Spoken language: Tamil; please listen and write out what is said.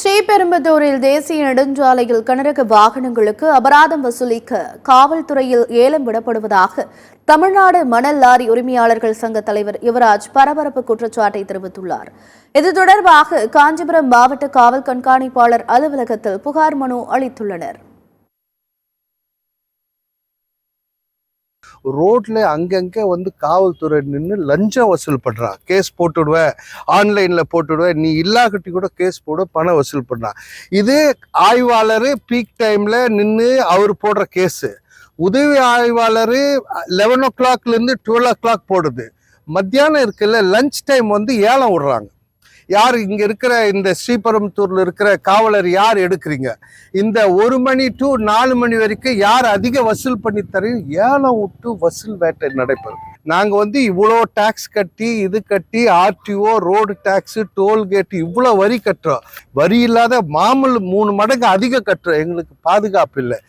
ஸ்ரீபெரும்புதூரில் தேசிய நெடுஞ்சாலையில் கனரக வாகனங்களுக்கு அபராதம் வசூலிக்க காவல்துறையில் ஏலம் விடப்படுவதாக தமிழ்நாடு மணல் லாரி உரிமையாளர்கள் சங்க தலைவர் யுவராஜ் பரபரப்பு குற்றச்சாட்டை தெரிவித்துள்ளார். இது தொடர்பாக காஞ்சிபுரம் மாவட்ட காவல் கண்காணிப்பாளர் அலுவலகத்தில் புகார் மனு அளித்துள்ளனர். ரோட்ல அங்கங்க காவல்துறை நின்று லஞ்சம் வசூல் பண்றான். கேஸ் போட்டுடுவேன், ஆன்லைன்ல போட்டுடுவேன், நீ இல்லாகட்டி கூட கேஸ் போட பணம் வசூல் பண்றான். இது ஆய்வாளர் பீக் டைம்ல நின்று அவர் போடுற கேஸ். உதவி ஆய்வாளர் 11 o'clockல இருந்து 12 o'clock போடுது. மத்தியானம் இருக்குல்ல, லஞ்ச் டைம் ஏலம் விடுறாங்க. யார் இங்க இருக்கிற இந்த ஸ்ரீபெரும்புதூர்ல இருக்கிற காவலர் யார் எடுக்கிறீங்க? இந்த 1 மணி to 4 மணி வரைக்கும் யார் அதிக வசூல் பண்ணி தரீங்க? ஏலம் விட்டு வசூல் வேட்டை நடைபெறும். நாங்க இவ்வளோ டாக்ஸ் கட்டி, இது கட்டி, ஆர்டிஓ, ரோடு டாக்ஸ், டோல்கேட் இவ்வளோ வரி கட்டுறோம். வரி இல்லாத மாமூல் 3 மடங்கு அதிக கட்டுறோம். எங்களுக்கு பாதுகாப்பு இல்லை.